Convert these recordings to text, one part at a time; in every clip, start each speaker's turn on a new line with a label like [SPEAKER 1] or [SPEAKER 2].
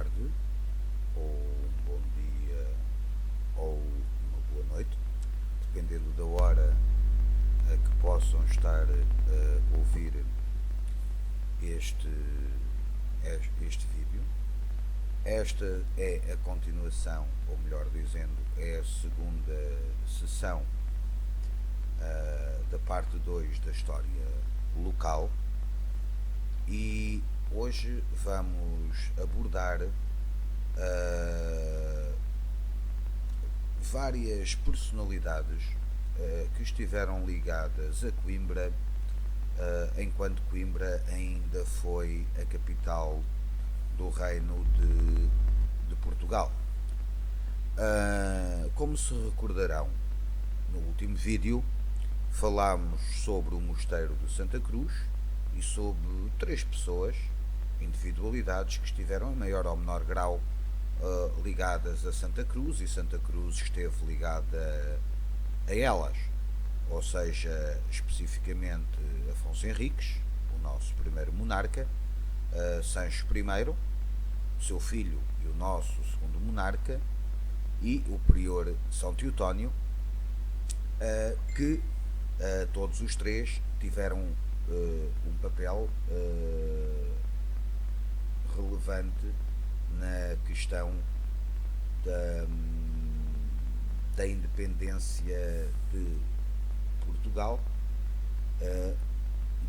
[SPEAKER 1] tarde, ou um bom dia, ou uma boa noite, dependendo da hora a que possam estar a ouvir este, este vídeo. Esta é a continuação, ou melhor dizendo, é a segunda sessão da parte 2 da história local, e hoje vamos abordar várias personalidades que estiveram ligadas a Coimbra enquanto Coimbra ainda foi a capital do Reino de Portugal. Como se recordarão, no último vídeo falámos sobre o Mosteiro de Santa Cruz e sobre 3 pessoas, individualidades, que estiveram em maior ou menor grau ligadas a Santa Cruz, e Santa Cruz esteve ligada a elas, ou seja, especificamente Afonso Henriques, o nosso primeiro monarca, Sancho I, seu filho e o nosso segundo monarca, e o prior São Teotónio, que todos os 3 tiveram um papel relevante na questão da independência de Portugal,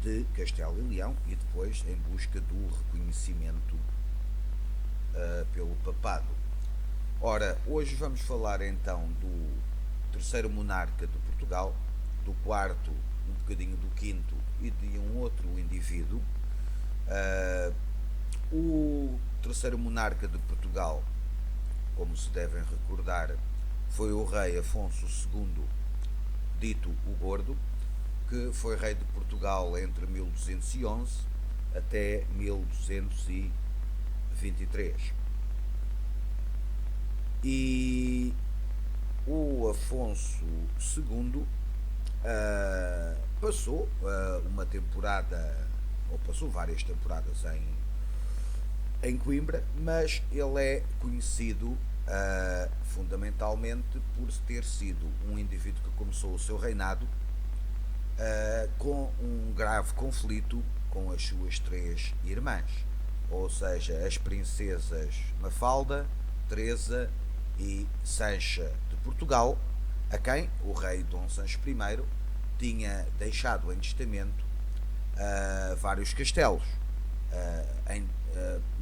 [SPEAKER 1] de Castelo e Leão, e depois em busca do reconhecimento pelo papado. Ora, hoje vamos falar então do terceiro monarca de Portugal, do quarto, um bocadinho do quinto e de um outro indivíduo. O terceiro monarca de Portugal, como se devem recordar, foi o rei Afonso II, dito o Gordo, que foi rei de Portugal entre 1211 até 1223. E o Afonso II passou uma temporada, ou passou várias temporadas em Coimbra, mas ele é conhecido fundamentalmente por ter sido um indivíduo que começou o seu reinado com um grave conflito com as suas 3 irmãs, ou seja, as princesas Mafalda, Teresa e Sancha de Portugal, a quem o rei Dom Sancho I tinha deixado em testamento vários castelos,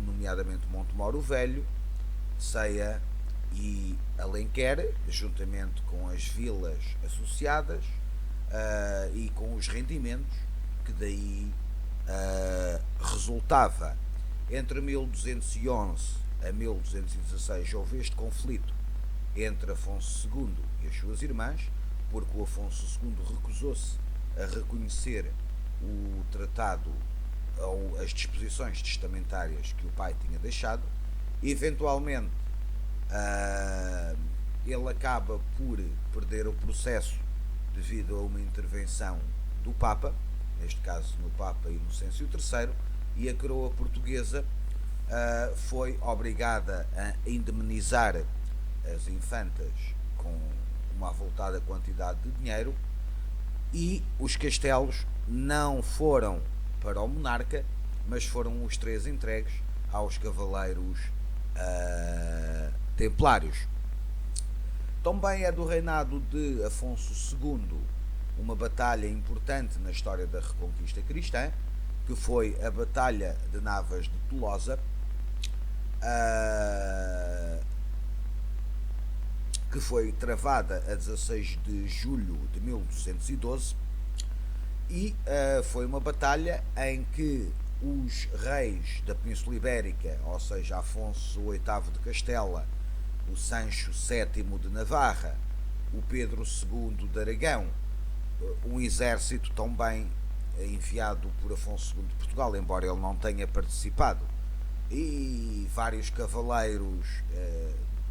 [SPEAKER 1] nomeadamente Montemor o Velho, Ceia e Alenquer, juntamente com as vilas associadas e com os rendimentos que daí resultava. Entre 1211 a 1216 houve este conflito entre Afonso II e as suas irmãs, porque o Afonso II recusou-se a reconhecer o tratado ou as disposições testamentárias que o pai tinha deixado. Eventualmente ele acaba por perder o processo devido a uma intervenção do Papa, neste caso no Papa Inocêncio III, e a coroa portuguesa foi obrigada a indemnizar as infantas com uma avultada quantidade de dinheiro, e os castelos não foram para o monarca, mas foram os 3 entregues aos cavaleiros templários. Também é do reinado de Afonso II uma batalha importante na história da Reconquista cristã, que foi a Batalha de Navas de Tolosa, que foi travada a 16 de julho de 1212, e foi uma batalha em que os reis da Península Ibérica, ou seja, Afonso VIII de Castela, o Sancho VII de Navarra, o Pedro II de Aragão, um exército também enviado por Afonso II de Portugal, embora ele não tenha participado, e vários cavaleiros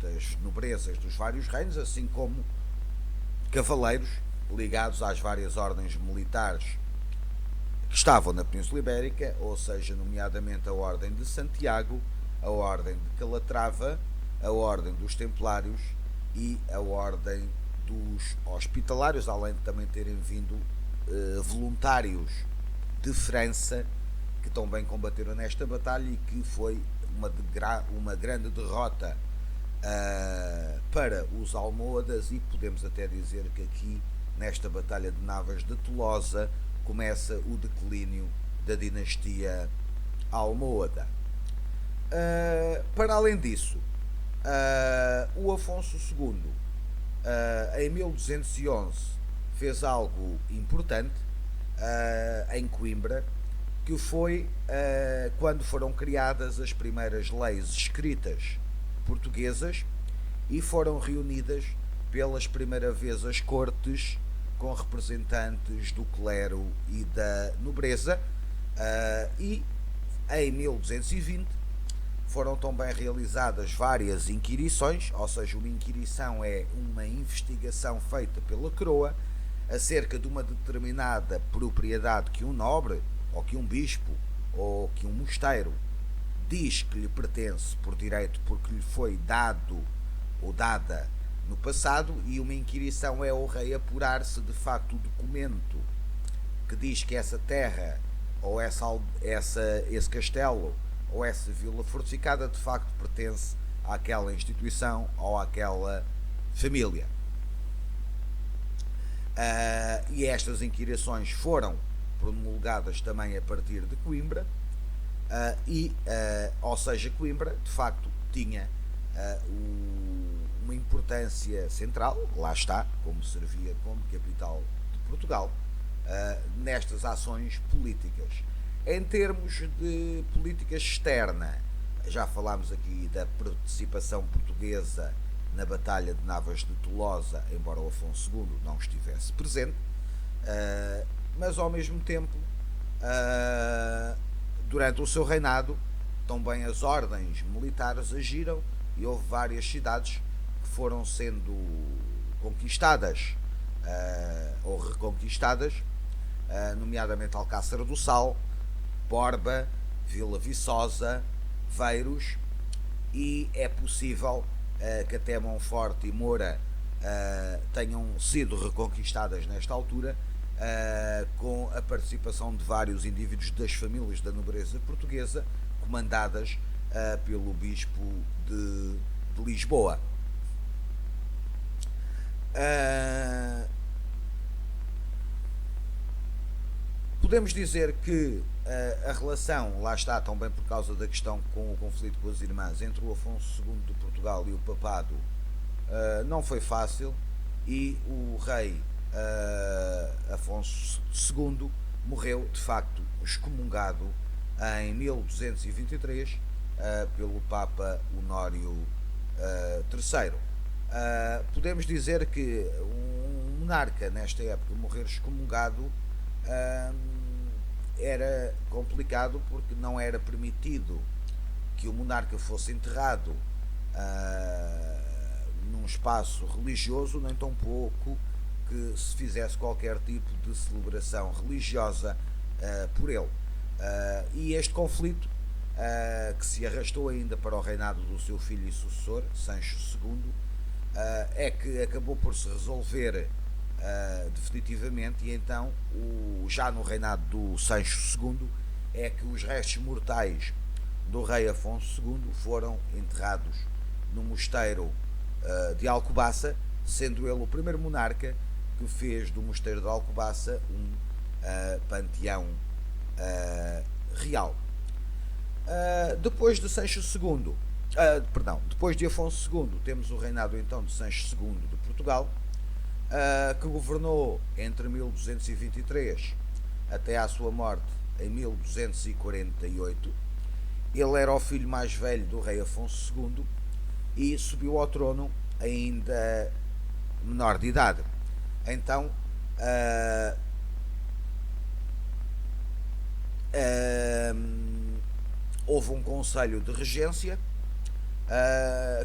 [SPEAKER 1] das nobrezas dos vários reinos, assim como cavaleiros ligados às várias ordens militares que estavam na Península Ibérica, ou seja, nomeadamente a Ordem de Santiago, a Ordem de Calatrava, a Ordem dos Templários e a Ordem dos Hospitalários, além de também terem vindo voluntários de França que também combateram nesta batalha e que foi uma grande derrota para os almohadas, e podemos até dizer que aqui nesta batalha de Navas de Tolosa começa o declínio da dinastia almohada. Para além disso, o Afonso II em 1211 fez algo importante em Coimbra, que foi quando foram criadas as primeiras leis escritas portuguesas e foram reunidas pelas primeira vez as cortes com representantes do clero e da nobreza, e em 1220 foram também realizadas várias inquirições, ou seja, uma inquirição é uma investigação feita pela coroa acerca de uma determinada propriedade que um nobre, ou que um bispo, ou que um mosteiro diz que lhe pertence por direito porque lhe foi dado ou dada no passado, e uma inquirição é o rei apurar se de facto o documento que diz que essa terra ou esse castelo ou essa vila fortificada de facto pertence àquela instituição ou àquela família. E estas inquirições foram promulgadas também a partir de Coimbra, ou seja, Coimbra de facto tinha uma importância central, lá está, como servia como capital de Portugal, nestas ações políticas. Em termos de política externa, já falámos aqui da participação portuguesa na Batalha de Navas de Tolosa, embora o Afonso II não estivesse presente, mas ao mesmo tempo, durante o seu reinado, também as ordens militares agiram e houve várias cidades que foram sendo conquistadas ou reconquistadas, nomeadamente Alcácer do Sal, Borba, Vila Viçosa, Veiros, e é possível que até Monforte e Moura tenham sido reconquistadas nesta altura, com a participação de vários indivíduos das famílias da nobreza portuguesa, comandadas pelo bispo de Lisboa. Podemos dizer que a relação, lá está, também por causa da questão com o conflito com as irmãs entre o Afonso II de Portugal e o papado, não foi fácil, e o rei Afonso II morreu de facto excomungado em 1223 pelo Papa Honório III. Podemos dizer que um monarca nesta época morrer excomungado era complicado, porque não era permitido que o monarca fosse enterrado num espaço religioso, nem tampouco que se fizesse qualquer tipo de celebração religiosa por ele. E este conflito, que se arrastou ainda para o reinado do seu filho e sucessor, Sancho II, é que acabou por se resolver definitivamente, e então, já no reinado do Sancho II, é que os restos mortais do rei Afonso II foram enterrados no mosteiro de Alcobaça, sendo ele o primeiro monarca que fez do mosteiro de Alcobaça um panteão real. Depois de Sancho II, depois de Afonso II, temos o reinado então de Sancho II de Portugal, que governou entre 1223 até à sua morte em 1248. Ele era o filho mais velho do rei Afonso II e subiu ao trono ainda menor de idade. Então, houve um conselho de regência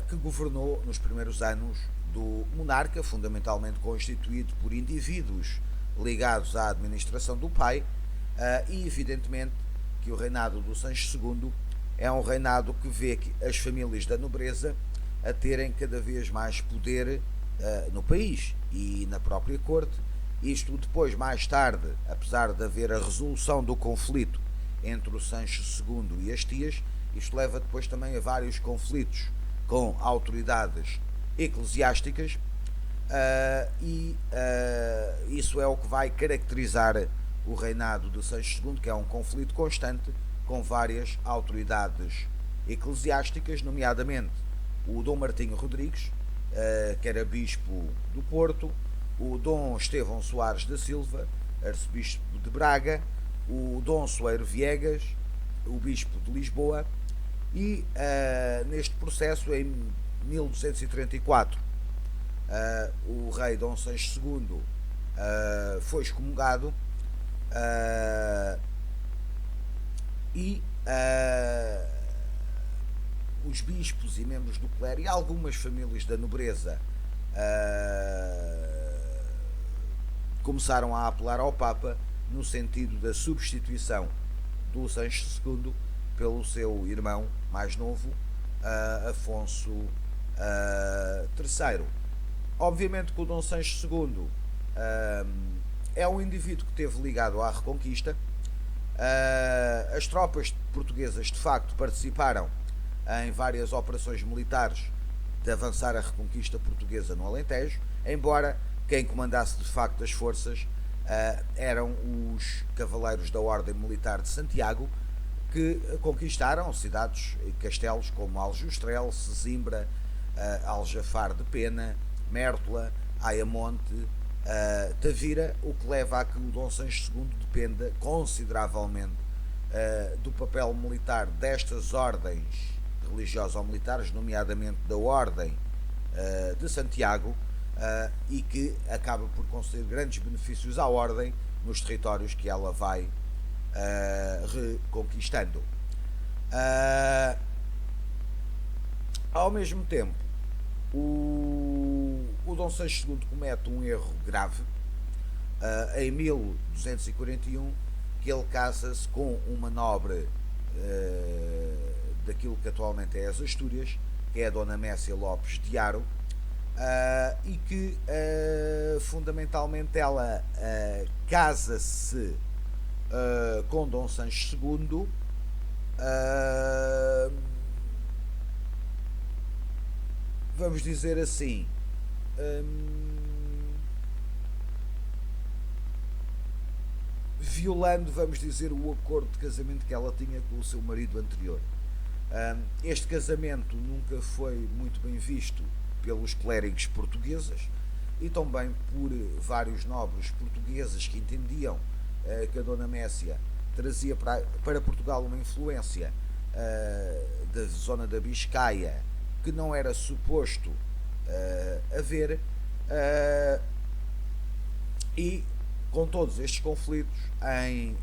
[SPEAKER 1] que governou nos primeiros anos do monarca, fundamentalmente constituído por indivíduos ligados à administração do pai, e evidentemente que o reinado do Sancho II é um reinado que vê que as famílias da nobreza a terem cada vez mais poder no país e na própria corte. Isto depois, mais tarde, apesar de haver a resolução do conflito entre o Sancho II e as tias, isto leva depois também a vários conflitos com autoridades eclesiásticas, isso é o que vai caracterizar o reinado de Sancho II, que é um conflito constante com várias autoridades eclesiásticas, nomeadamente o Dom Martinho Rodrigues, que era bispo do Porto, o Dom Estevão Soares da Silva, arcebispo de Braga, o Dom Soeiro Viegas, o bispo de Lisboa, e neste processo, em 1234, o rei Dom Sancho II foi excomungado, e os bispos e membros do clero e algumas famílias da nobreza começaram a apelar ao Papa no sentido da substituição do Sancho II pelo seu irmão mais novo, Afonso III. Obviamente que o Dom Sancho II é um indivíduo que esteve ligado à Reconquista. As tropas portuguesas de facto participaram em várias operações militares de avançar a Reconquista portuguesa no Alentejo, embora quem comandasse de facto as forças eram os cavaleiros da Ordem Militar de Santiago, que conquistaram cidades e castelos como Aljustrel, Sesimbra, Aljafar de Pena, Mértola, Ayamonte, Tavira, o que leva a que o Dom Sancho II dependa consideravelmente do papel militar destas ordens religiosas ou militares, nomeadamente da Ordem de Santiago, e que acaba por conceder grandes benefícios à Ordem nos territórios que ela vai reconquistando. Ao mesmo tempo, o Dom Sancho II comete um erro grave em 1241, que ele casa-se com uma nobre daquilo que atualmente é as Astúrias, que é a Dona Mécia Lopes de Haro, e que fundamentalmente ela casa-se com Dom Sancho II vamos dizer assim, violando, vamos dizer, o acordo de casamento que ela tinha com o seu marido anterior. Este casamento nunca foi muito bem visto pelos clérigos portugueses e também por vários nobres portugueses que entendiam que a Dona Mécia trazia para Portugal uma influência da zona da Biscaia que não era suposto haver, e com todos estes conflitos, em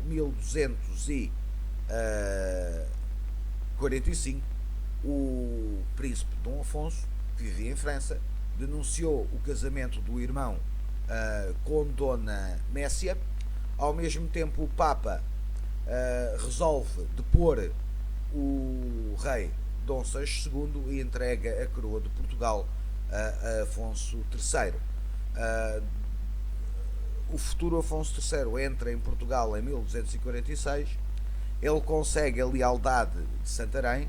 [SPEAKER 1] 1245, o príncipe Dom Afonso, que vivia em França, denunciou o casamento do irmão com Dona Mécia. Ao mesmo tempo, o Papa resolve depor o rei Dom Sancho II e entrega a coroa de Portugal a Afonso III. O futuro Afonso III entra em Portugal em 1246. Ele consegue a lealdade de Santarém,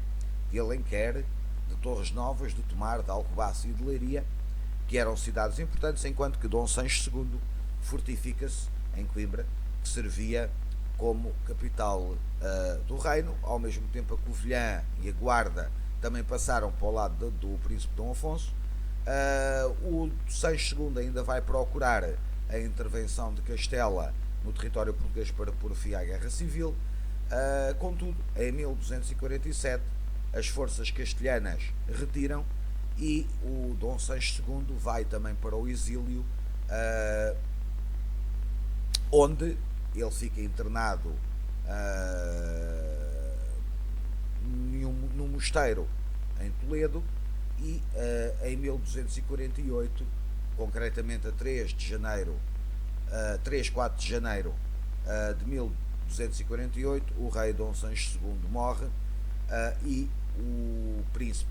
[SPEAKER 1] de Alenquer, de Torres Novas, de Tomar, de Alcobaça e de Leiria, que eram cidades importantes, enquanto que Dom Sancho II fortifica-se em Coimbra, que servia como capital do reino. Ao mesmo tempo, a Covilhã e a Guarda também passaram para o lado do príncipe Dom Afonso. O Sancho II ainda vai procurar a intervenção de Castela no território português para pôr fim à Guerra Civil. Contudo, em 1247, as forças castelhanas retiram e o Dom Sancho II vai também para o exílio, onde ele fica internado num mosteiro em Toledo, e em 1248, concretamente a 3, 4 de janeiro de 1248, o rei Dom Sancho II morre e o príncipe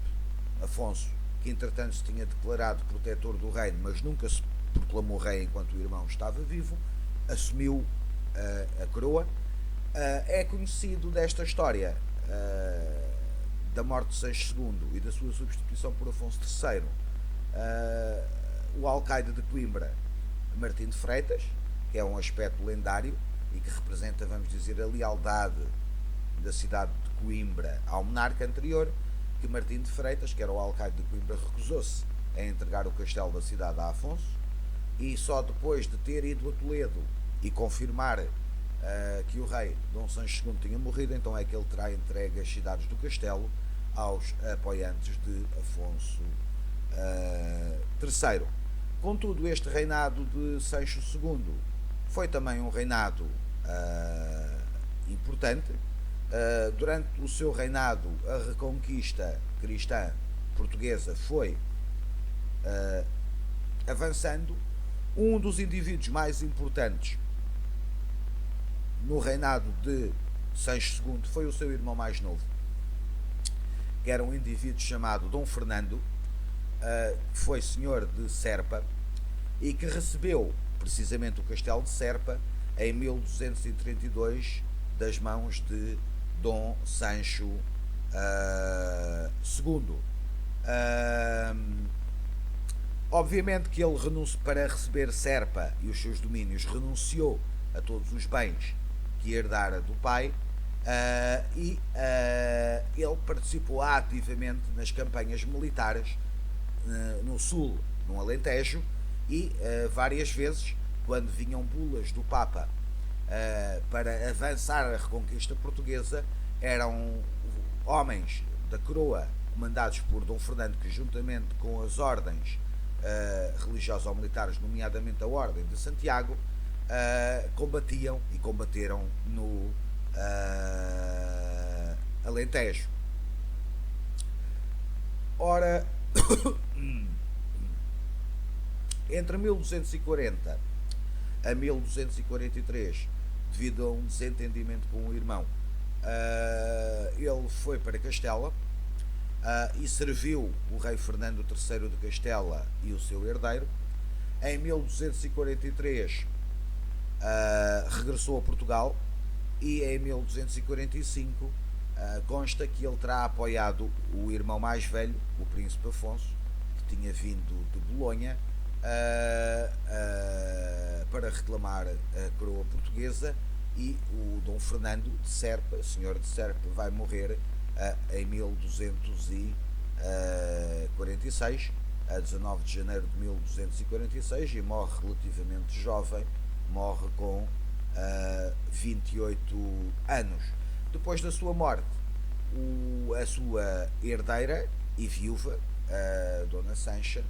[SPEAKER 1] Afonso, que entretanto se tinha declarado protetor do reino, mas nunca se proclamou rei enquanto o irmão estava vivo, assumiu a coroa. É conhecido desta história da morte de Sancho II e da sua substituição por Afonso III o alcaide de Coimbra, Martim de Freitas, que é um aspecto lendário e que representa, vamos dizer, a lealdade da cidade de Coimbra ao monarca anterior, que Martim de Freitas, que era o alcaide de Coimbra, recusou-se a entregar o castelo da cidade a Afonso, e só depois de ter ido a Toledo e confirmar que o rei Dom Sancho II tinha morrido, então é que ele terá entregue as cidades do castelo aos apoiantes de Afonso III. Contudo, este reinado de Sancho II foi também um reinado importante. Durante o seu reinado, a reconquista cristã portuguesa foi avançando. Um dos indivíduos mais importantes no reinado de Sancho II foi o seu irmão mais novo, que era um indivíduo chamado Dom Fernando, que foi senhor de Serpa e que recebeu precisamente o castelo de Serpa em 1232 das mãos de Dom Sancho II. Obviamente que ele para receber Serpa e os seus domínios, renunciou a todos os bens que herdara do pai, e ele participou ativamente nas campanhas militares no sul, no Alentejo, e várias vezes, quando vinham bulas do Papa para avançar a reconquista portuguesa, eram homens da coroa comandados por Dom Fernando, que juntamente com as ordens religioso-militares, nomeadamente a Ordem de Santiago, combatiam e combateram no Alentejo. Ora, entre 1240 a 1243, devido a um desentendimento com o irmão, ele foi para Castela e serviu o rei Fernando III de Castela e o seu herdeiro. Em 1243 regressou a Portugal e em 1245 consta que ele terá apoiado o irmão mais velho, o príncipe Afonso, que tinha vindo de Bolonha para reclamar a coroa portuguesa, e o Dom Fernando de Serpa, senhor de Serpa, vai morrer em 1246, a 19 de janeiro de 1246, e morre relativamente jovem, morre com 28 anos. Depois da sua morte, a sua herdeira e viúva, Dona Sancha,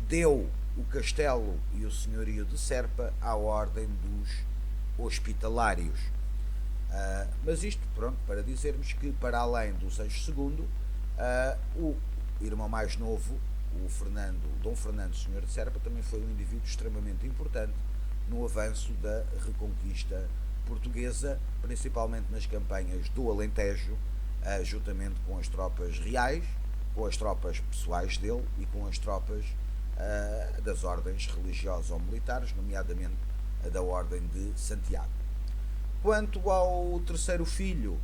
[SPEAKER 1] deu o castelo e o senhorio de Serpa à ordem dos hospitalários. Mas isto, pronto, para dizermos que, para além do Sancho II, o irmão mais novo, o Dom Fernando, senhor de Serpa, também foi um indivíduo extremamente importante no avanço da reconquista portuguesa, principalmente nas campanhas do Alentejo, juntamente com as tropas reais, com as tropas pessoais dele e com as tropas das ordens religiosas ou militares, nomeadamente a da Ordem de Santiago. Quanto ao terceiro filho,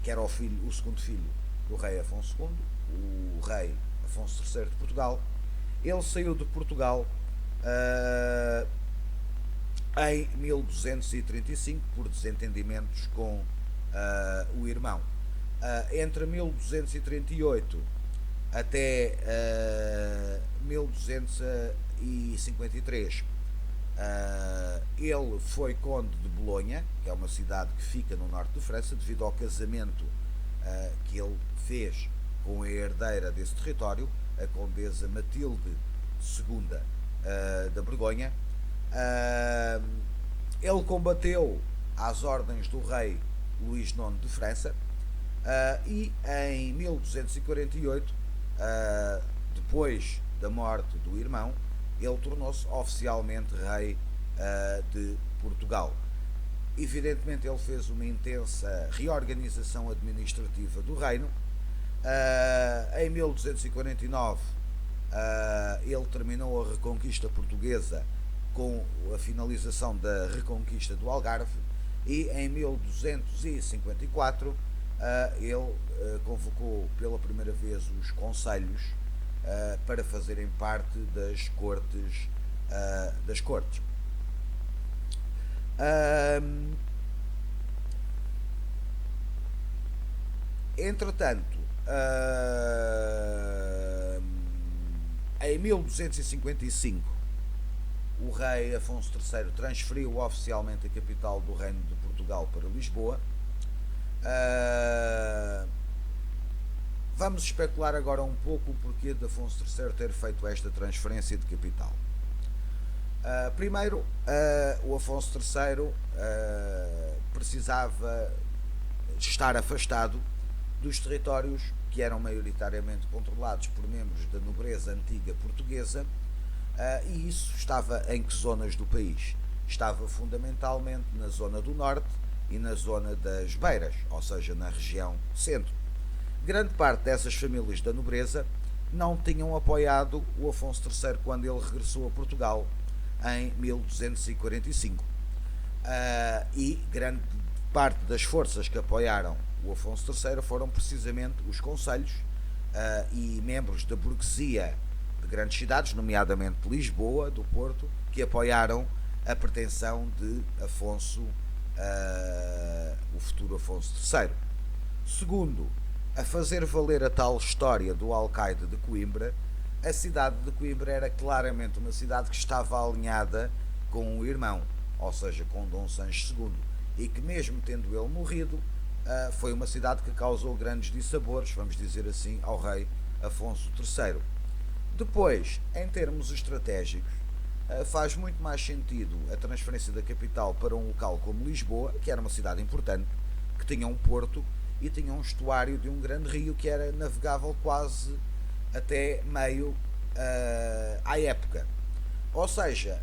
[SPEAKER 1] que era o segundo filho do rei Afonso II, o rei Afonso III de Portugal, ele saiu de Portugal em 1235 por desentendimentos com o irmão. Entre 1238 até 1253, ele foi conde de Bolonha, que é uma cidade que fica no norte de França, devido ao casamento que ele fez com a herdeira desse território, a condesa Matilde II da Borgonha. Ele combateu às ordens do rei Luís IX de França, e em 1248, depois da morte do irmão, ele tornou-se oficialmente rei de Portugal. Evidentemente ele fez uma intensa reorganização administrativa do reino. Em 1249 ele terminou a reconquista portuguesa com a finalização da reconquista do Algarve, e em 1254 ele convocou pela primeira vez os conselhos para fazerem parte das cortes. Entretanto, em 1255 o rei Afonso III transferiu oficialmente a capital do Reino de Portugal para Lisboa. Vamos especular agora um pouco o porquê de Afonso III ter feito esta transferência de capital. Primeiro, o Afonso III precisava estar afastado dos territórios que eram maioritariamente controlados por membros da nobreza antiga portuguesa, e isso estava em que zonas do país? Estava fundamentalmente na zona do norte e na zona das beiras, ou seja, na região centro. Grande parte dessas famílias da nobreza não tinham apoiado o Afonso III quando ele regressou a Portugal em 1245, e grande parte das forças que apoiaram o Afonso III foram precisamente os conselhos e membros da burguesia de grandes cidades, nomeadamente de Lisboa, do Porto, que apoiaram a pretensão de Afonso, o futuro Afonso III. Segundo, a fazer valer a tal história do alcaide de Coimbra, a cidade de Coimbra era claramente uma cidade que estava alinhada com o irmão, ou seja, com Dom Sancho II, e que mesmo tendo ele morrido, foi uma cidade que causou grandes dissabores, vamos dizer assim, ao rei Afonso III. Depois, em termos estratégicos, faz muito mais sentido a transferência da capital para um local como Lisboa, que era uma cidade importante, que tinha um porto e tinha um estuário de um grande rio que era navegável quase até meio à época. Ou seja,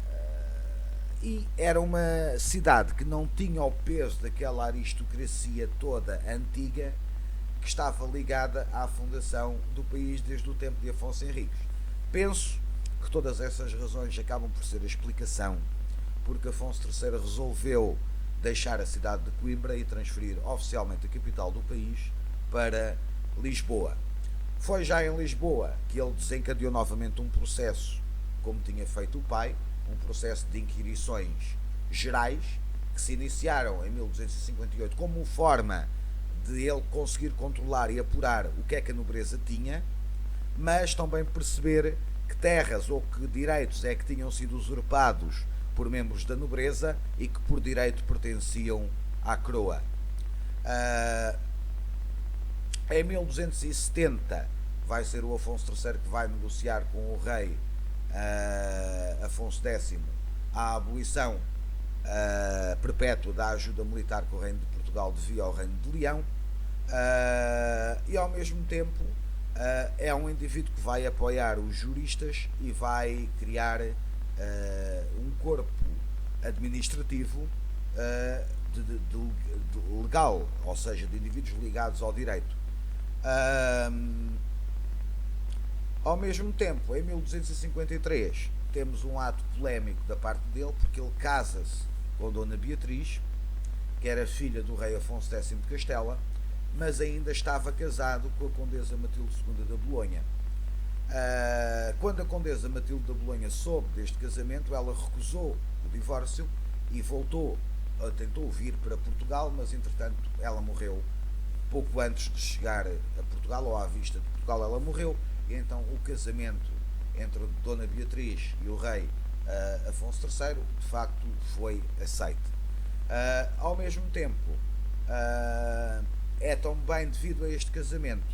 [SPEAKER 1] e era uma cidade que não tinha o peso daquela aristocracia toda antiga que estava ligada à fundação do país desde o tempo de Afonso Henriques. Penso que todas essas razões acabam por ser a explicação porque Afonso III resolveu deixar a cidade de Coimbra e transferir oficialmente a capital do país para Lisboa. Foi já em Lisboa que ele desencadeou novamente um processo, como tinha feito o pai, um processo de inquirições gerais, que se iniciaram em 1258 como forma de ele conseguir controlar e apurar o que é que a nobreza tinha, mas também perceber que terras ou que direitos é que tinham sido usurpados por membros da nobreza e que por direito pertenciam à coroa. Em 1270 vai ser o Afonso III que vai negociar com o rei Afonso X a abolição perpétua da ajuda militar que o reino de Portugal devia ao reino de Leão, e ao mesmo tempo é um indivíduo que vai apoiar os juristas e vai criar um corpo administrativo de legal, ou seja, de indivíduos ligados ao direito. Ao mesmo tempo, em 1253, temos um ato polémico da parte dele, porque ele casa-se com Dona Beatriz, que era filha do rei Afonso X de Castela, mas ainda estava casado com a Condesa Matilde II da Bolonha. Quando a Condesa Matilde da Bolonha soube deste casamento, ela recusou o divórcio e tentou vir para Portugal, mas entretanto ela morreu pouco antes de chegar a Portugal, ou à vista de Portugal ela morreu, e então o casamento entre Dona Beatriz e o rei Afonso III de facto foi aceite. Ao mesmo tempo, é também devido a este casamento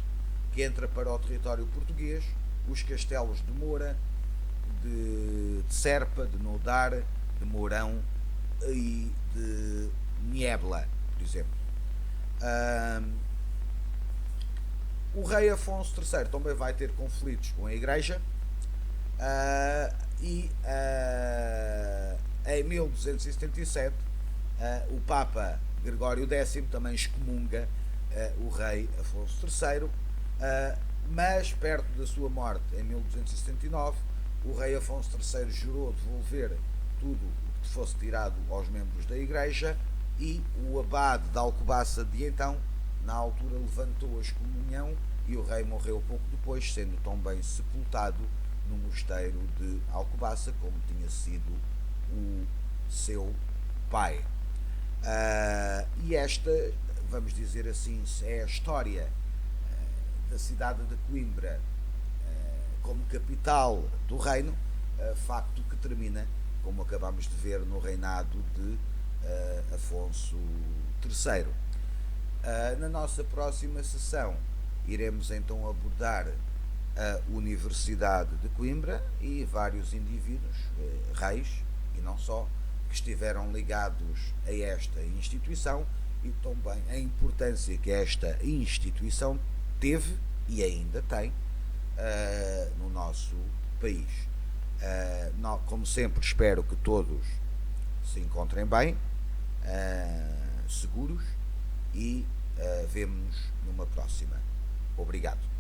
[SPEAKER 1] que entra para o território português os castelos de Moura, de Serpa, de Nodar, de Mourão e de Niebla, por exemplo. O rei Afonso III também vai ter conflitos com a Igreja, e em 1277 O Papa Gregório X também excomunga o rei Afonso III, mas perto da sua morte em 1279, o rei Afonso III jurou devolver tudo o que fosse tirado aos membros da igreja, e o abade de Alcobaça de então, na altura, levantou a excomunhão, e o rei morreu pouco depois, sendo também sepultado no mosteiro de Alcobaça, como tinha sido o seu pai. E esta, vamos dizer assim, é a história da cidade de Coimbra como capital do reino, facto que termina, como acabamos de ver, no reinado de Afonso III. Na nossa próxima sessão iremos então abordar a Universidade de Coimbra e vários indivíduos, reis e não só, que estiveram ligados a esta instituição, e também a importância que esta instituição teve e ainda tem no nosso país. Como sempre, espero que todos se encontrem bem, seguros, e vemo-nos numa próxima. Obrigado.